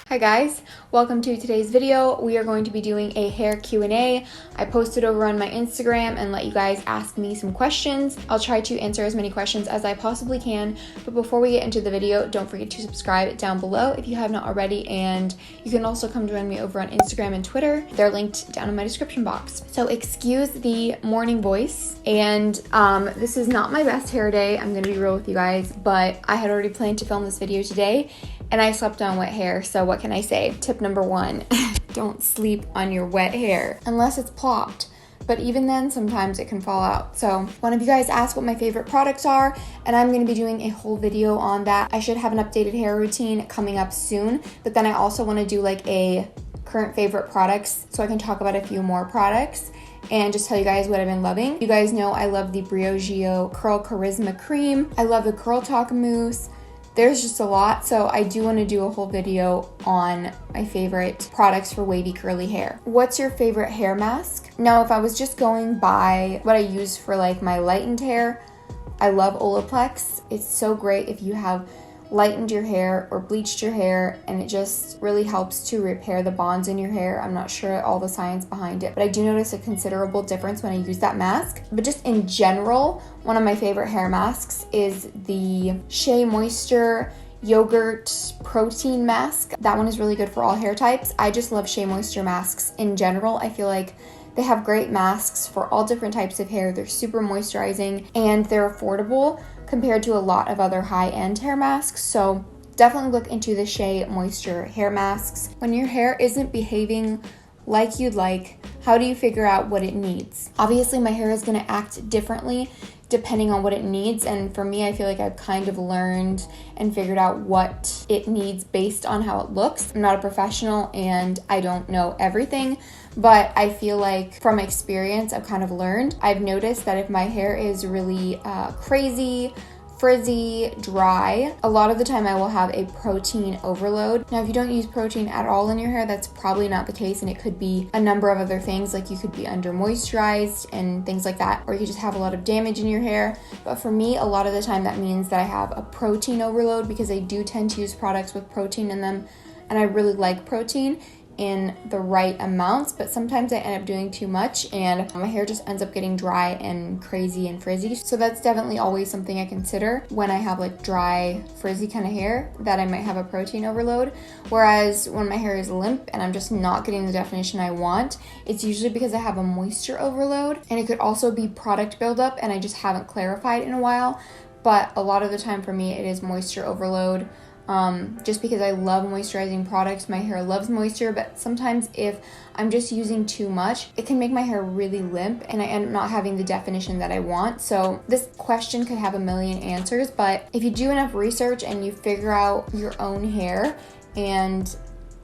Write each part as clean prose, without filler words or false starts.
Hi guys, welcome to today's video. We are going to be doing a hair Q&A. I posted over on my Instagram and let you guys ask me some questions. I'll try to answer as many questions as I possibly can, but before we get into the video, don't forget to subscribe down below if you have not already, and you can also come join me over on Instagram and Twitter. They're linked down in my description box. So excuse the morning voice, and this is not my best hair day, I'm gonna be real with you guys, but I had already planned to film this video today and I slept on wet hair, so what can I say? Tip number one, don't sleep on your wet hair unless it's plopped. But even then, sometimes it can fall out. So one of you guys asked what my favorite products are, and I'm gonna be doing a whole video on that. I should have an updated hair routine coming up soon, but then I also wanna do like a current favorite products so I can talk about a few more products and just tell you guys what I've been loving. You guys know I love the Briogeo Curl Charisma Cream. I love the Curl Talk Mousse. There's just a lot, so I do want to do a whole video on my favorite products for wavy curly hair. What's your favorite hair mask? Now, if I was just going by what I use for like my lightened hair, I love Olaplex. It's so great if you have lightened your hair or bleached your hair, and it just really helps to repair the bonds in your hair. I'm not sure all the science behind it, but I do notice a considerable difference when I use that mask. But just in general, one of my favorite hair masks is the Shea Moisture Yogurt Protein Mask. That one is really good for all hair types. I just love Shea Moisture masks in general. I feel like they have great masks for all different types of hair. They're super moisturizing and they're affordable compared to a lot of other high-end hair masks. So definitely look into the Shea Moisture hair masks. When your hair isn't behaving like you'd like, how do you figure out what it needs? Obviously, my hair is gonna act differently depending on what it needs, and for me, I feel like I've kind of learned and figured out what it needs based on how it looks. I'm not a professional and I don't know everything, but I feel like from experience, I've kind of learned. I've noticed that if my hair is really crazy, frizzy, dry, a lot of the time I will have a protein overload. Now, if you don't use protein at all in your hair, that's probably not the case, and it could be a number of other things, like you could be under moisturized and things like that, or you could just have a lot of damage in your hair. But for me, a lot of the time that means that I have a protein overload, because I do tend to use products with protein in them, and I really like protein in the right amounts, but sometimes I end up doing too much and my hair just ends up getting dry and crazy and frizzy. So that's definitely always something I consider when I have like dry, frizzy kind of hair, that I might have a protein overload. Whereas when my hair is limp and I'm just not getting the definition I want, it's usually because I have a moisture overload, and it could also be product buildup and I just haven't clarified in a while. But a lot of the time for me, it is moisture overload. Just because I love moisturizing products, my hair loves moisture, but sometimes if I'm just using too much, it can make my hair really limp and I end up not having the definition that I want. So this question could have a million answers, but if you do enough research and you figure out your own hair and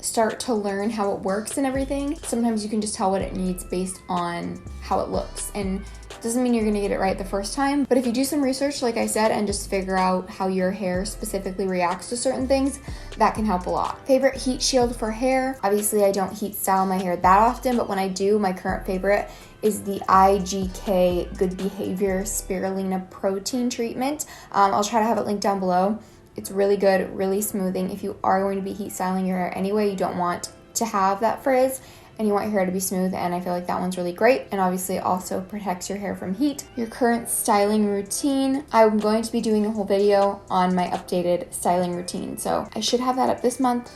start to learn how it works and everything, sometimes you can just tell what it needs based on how it looks. And doesn't mean you're gonna get it right the first time, but if you do some research, like I said, and just figure out how your hair specifically reacts to certain things, that can help a lot. Favorite heat shield for hair? Obviously, I don't heat style my hair that often, but when I do, my current favorite is the IGK Good Behavior Spirulina Protein Treatment. I'll try to have it linked down below. It's really good, really smoothing. If you are going to be heat styling your hair anyway, you don't want to have that frizz, and you want your hair to be smooth, and I feel like that one's really great. And obviously it also protects your hair from heat. Your current styling routine. I'm going to be doing a whole video on my updated styling routine, so I should have that up this month,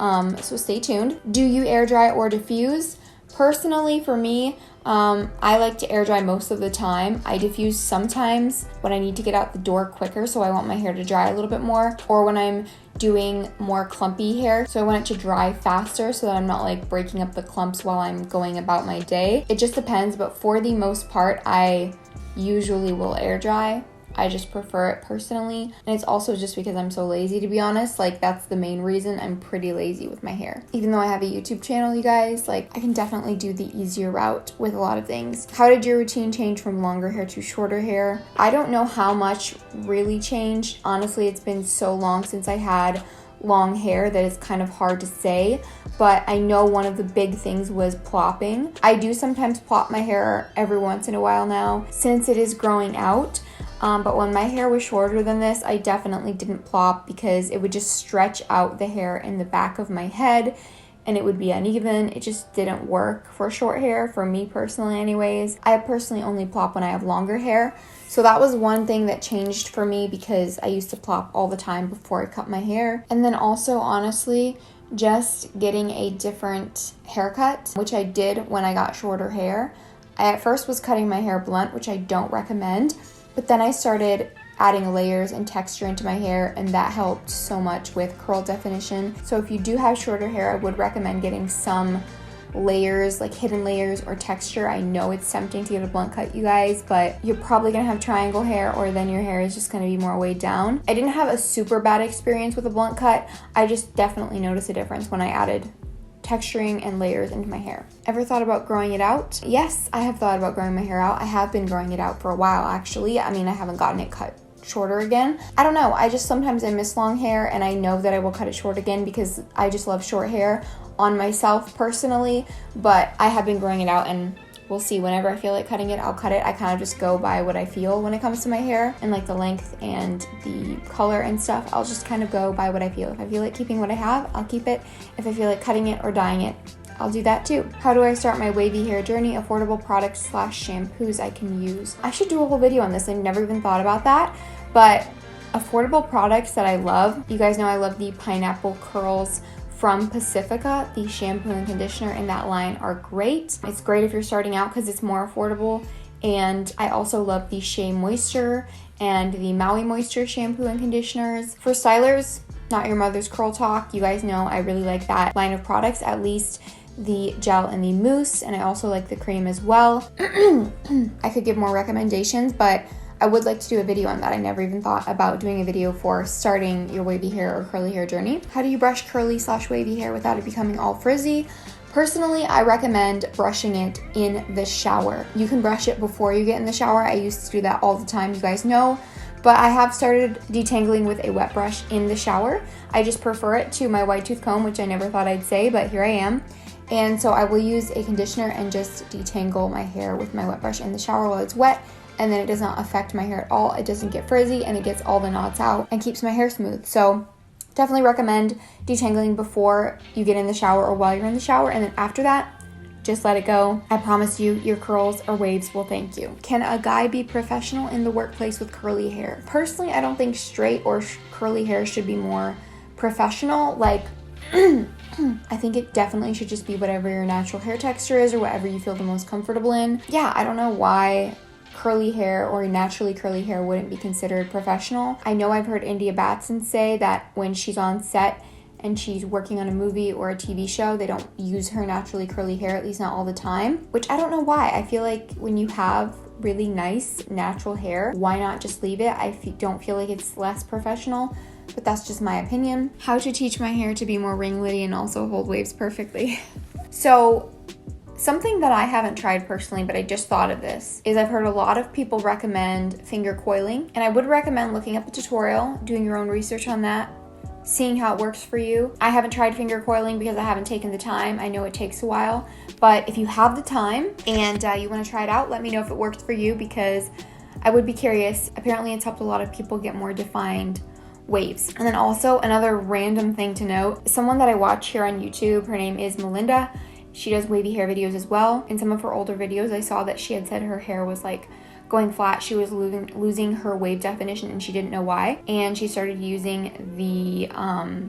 so stay tuned. Do you air dry or diffuse? Personally, for me, I like to air dry most of the time. I diffuse sometimes when I need to get out the door quicker, so I want my hair to dry a little bit more, or when I'm doing more clumpy hair, so I want it to dry faster so that I'm not like breaking up the clumps while I'm going about my day. It just depends, but for the most part, I usually will air dry. I just prefer it personally, and it's also just because I'm so lazy, to be honest. Like, that's the main reason. I'm pretty lazy with my hair. Even though I have a YouTube channel, you guys, like, I can definitely do the easier route with a lot of things. How did your routine change from longer hair to shorter hair? I don't know how much really changed. Honestly, it's been so long since I had long hair that it's kind of hard to say, but I know one of the big things was plopping. I do sometimes plop my hair every once in a while now since it is growing out. But when my hair was shorter than this, I definitely didn't plop because it would just stretch out the hair in the back of my head and it would be uneven. It just didn't work for short hair, for me personally anyways. I personally only plop when I have longer hair. So that was one thing that changed for me because I used to plop all the time before I cut my hair. And then also, honestly, just getting a different haircut, which I did when I got shorter hair. I at first was cutting my hair blunt, which I don't recommend, but then I started adding layers and texture into my hair, and that helped so much with curl definition. So if you do have shorter hair, I would recommend getting some layers, like hidden layers or texture. I know it's tempting to get a blunt cut, you guys, but you're probably gonna have triangle hair, or then your hair is just gonna be more weighed down. I didn't have a super bad experience with a blunt cut. I just definitely noticed a difference when I added texturing and layers into my hair. Ever thought about growing it out? Yes, I have thought about growing my hair out. I have been growing it out for a while, actually. I mean, I haven't gotten it cut shorter again. I don't know, I just sometimes I miss long hair, and I know that I will cut it short again because I just love short hair on myself personally. But I have been growing it out, and we'll see. Whenever I feel like cutting it, I'll cut it. I kind of just go by what I feel when it comes to my hair and like the length and the color and stuff. I'll just kind of go by what I feel. If I feel like keeping what I have, I'll keep it. If I feel like cutting it or dyeing it, I'll do that too. How do I start my wavy hair journey? Affordable products / shampoos I can use. I should do a whole video on this. I've never even thought about that, but affordable products that I love. You guys know I love the Pineapple Curls from Pacifica. The shampoo and conditioner in that line are great. It's great if you're starting out because it's more affordable. And I also love the Shea Moisture and the Maui Moisture shampoo and conditioners. For stylers, Not Your Mother's Curl Talk. You guys know I really like that line of products, at least the gel and the mousse, and I also like the cream as well. I could give more recommendations, but I would like to do a video on that. I never even thought about doing a video for starting your wavy hair or curly hair journey. How do you brush curly / wavy hair without it becoming all frizzy? Personally, I recommend brushing it in the shower. You can brush it before you get in the shower. I used to do that all the time, you guys know. But I have started detangling with a wet brush in the shower. I just prefer it to my wide tooth comb, which I never thought I'd say, but here I am. And so I will use a conditioner and just detangle my hair with my wet brush in the shower while it's wet, and then it does not affect my hair at all. It doesn't get frizzy, and it gets all the knots out and keeps my hair smooth. So definitely recommend detangling before you get in the shower or while you're in the shower, and then after that, just let it go. I promise you, your curls or waves will thank you. Can a guy be professional in the workplace with curly hair? Personally, I don't think straight or curly hair should be more professional. Like, I think it definitely should just be whatever your natural hair texture is or whatever you feel the most comfortable in. Yeah, I don't know why curly hair or naturally curly hair wouldn't be considered professional. I know I've heard India Batson say that when she's on set and she's working on a movie or a TV show, they don't use her naturally curly hair, at least not all the time, which I don't know why. I feel like when you have really nice natural hair, why not just leave it? I don't feel like it's less professional, but that's just my opinion. How to teach my hair to be more ringlety and also hold waves perfectly. So something that I haven't tried personally, but I just thought of this, is I've heard a lot of people recommend finger coiling, and I would recommend looking up a tutorial, doing your own research on that, seeing how it works for you. I haven't tried finger coiling because I haven't taken the time. I know it takes a while, but if you have the time and you want to try it out, let me know if it works for you, because I would be curious. Apparently it's helped a lot of people get more defined waves. And then also another random thing to note, someone that I watch here on YouTube, her name is Melinda. She does wavy hair videos as well. In some of her older videos, I saw that she had said her hair was like going flat. She was losing her wave definition and she didn't know why. And she started using the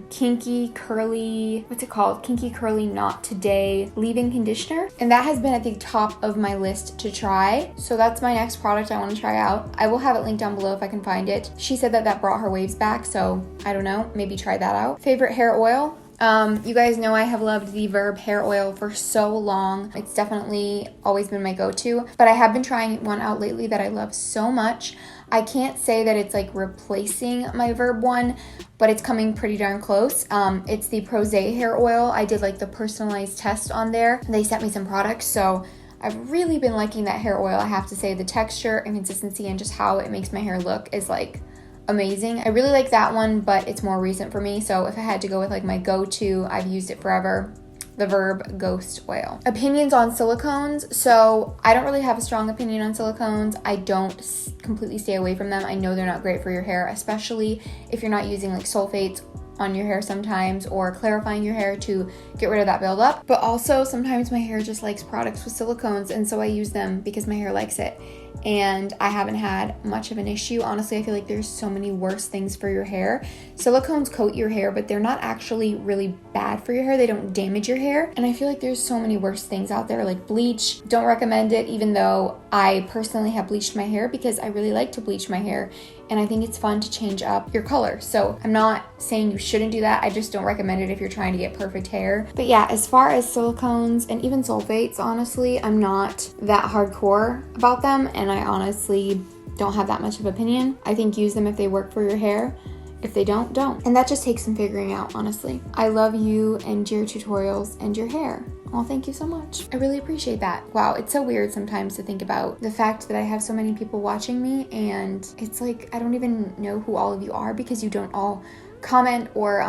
Kinky Curly, what's it called? Kinky Curly Not Today leave-in conditioner. And that has been at the top of my list to try. So that's my next product I want to try out. I will have it linked down below if I can find it. She said that brought her waves back, so I don't know, maybe try that out. Favorite hair oil? You guys know I have loved the Verb hair oil for so long. It's definitely always been my go-to, but I have been trying one out lately that I love so much. I can't say that it's like replacing my Verb one, but it's coming pretty darn close. It's the Prose hair oil. I did like the personalized test on there. They sent me some products, so I've really been liking that hair oil. I have to say the texture and consistency and just how it makes my hair look is like amazing. I really like that one, but it's more recent for me. So if I had to go with like my go-to, I've used it forever, the Verb Ghost Oil. Opinions on silicones. So I don't really have a strong opinion on silicones. I don't completely stay away from them. I know they're not great for your hair, especially if you're not using like sulfates on your hair sometimes, or clarifying your hair to get rid of that buildup. But also sometimes my hair just likes products with silicones, and so I use them because my hair likes it. And I haven't had much of an issue. Honestly, I feel like there's so many worse things for your hair. Silicones coat your hair, but they're not actually really bad for your hair. They don't damage your hair. And I feel like there's so many worse things out there, like bleach. Don't recommend it, even though I personally have bleached my hair because I really like to bleach my hair. And I think it's fun to change up your color. So I'm not saying you shouldn't do that. I just don't recommend it if you're trying to get perfect hair. But yeah, as far as silicones and even sulfates, honestly, I'm not that hardcore about them. And I honestly don't have that much of opinion. I think use them if they work for your hair. If they don't, don't. And that just takes some figuring out, honestly. I love you and your tutorials and your hair. Oh, thank you so much. I really appreciate that. Wow, it's so weird sometimes to think about the fact that I have so many people watching me, and it's like I don't even know who all of you are because you don't all comment or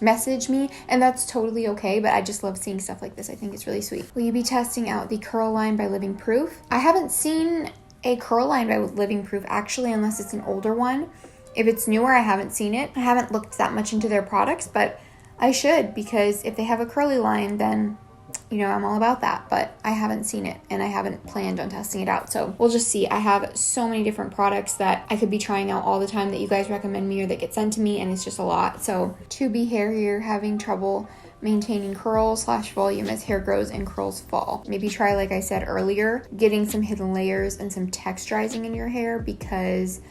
message me, and that's totally okay, but I just love seeing stuff like this. I think it's really sweet. Will you be testing out the curl line by Living Proof? I haven't seen a curl line by Living Proof actually, unless it's an older one. If it's newer, I haven't seen it. I haven't looked that much into their products, but I should, because if they have a curly line, then you know, I'm all about that, but I haven't seen it and I haven't planned on testing it out. So we'll just see. I have so many different products that I could be trying out all the time that you guys recommend me or that get sent to me, and it's just a lot. So to be hair here, having trouble maintaining curl/volume as hair grows and curls fall. Maybe try, like I said earlier, getting some hidden layers and some texturizing in your hair, because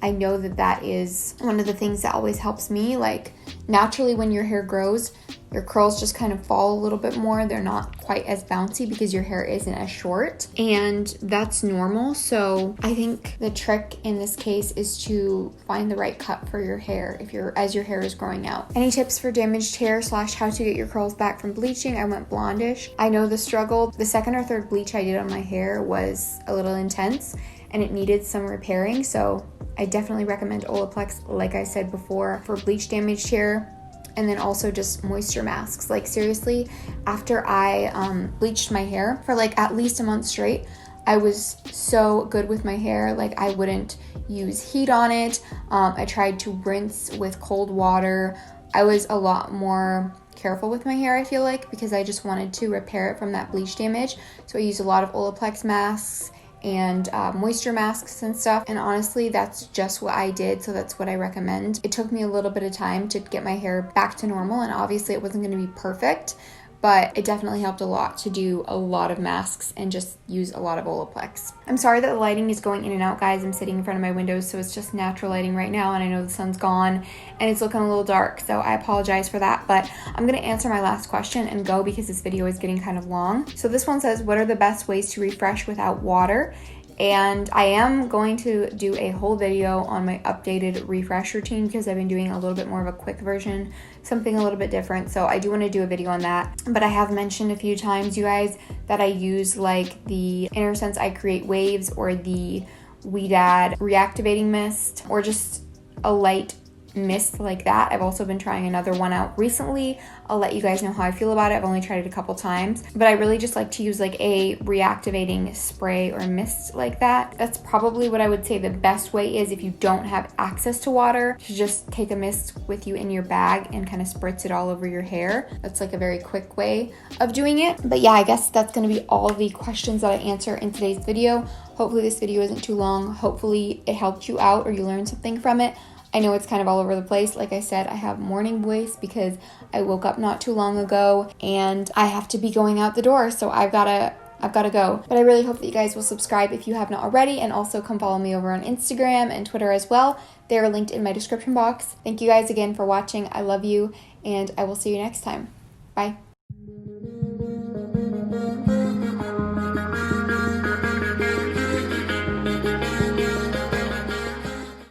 I know that that is one of the things that always helps me. Like naturally when your hair grows, your curls just kind of fall a little bit more. They're not quite as bouncy because your hair isn't as short, and that's normal. So I think the trick in this case is to find the right cut for your hair as your hair is growing out. Any tips for damaged hair / how to get your curls back from bleaching? I went blondish. I know the struggle. The second or third bleach I did on my hair was a little intense and it needed some repairing. So I definitely recommend Olaplex, like I said before, for bleach damaged hair. And then also just moisture masks. Like seriously, after I bleached my hair for like at least a month straight, I was so good with my hair. Like I wouldn't use heat on it. I tried to rinse with cold water. I was a lot more careful with my hair, I feel like, because I just wanted to repair it from that bleach damage. So I used a lot of Olaplex masks and moisture masks and stuff, and honestly that's just what I did, so that's what I recommend. It took me a little bit of time to get my hair back to normal, and obviously it wasn't going to be perfect, but it definitely helped a lot to do a lot of masks and just use a lot of Olaplex. I'm sorry that the lighting is going in and out, guys. I'm sitting in front of my windows, so it's just natural lighting right now, and I know the sun's gone and it's looking a little dark, so I apologize for that. But I'm going to answer my last question and go, because this video is getting kind of long. So this one says, what are the best ways to refresh without water? And I am going to do a whole video on my updated refresh routine, because I've been doing a little bit more of a quick version, something a little bit different. So I do want to do a video on that. But I have mentioned a few times, you guys, that I use like the InnerSense I Create Waves or the Weedad Reactivating Mist, or just a light mist like that. I've also been trying another one out recently. I'll let you guys know how I feel about it. I've only tried it a couple times, but I really just like to use like a reactivating spray or mist like that. That's probably what I would say the best way is, if you don't have access to water, to just take a mist with you in your bag and kind of spritz it all over your hair. That's like a very quick way of doing it. But yeah, I guess that's going to be all the questions that I answer in today's video. Hopefully this video isn't too long. Hopefully it helped you out or you learned something from it. I know it's kind of all over the place. Like I said, I have morning voice because I woke up not too long ago and I have to be going out the door, so I've got to go. But I really hope that you guys will subscribe if you have not already, and also come follow me over on Instagram and Twitter as well. They're linked in my description box. Thank you guys again for watching. I love you, and I will see you next time. Bye.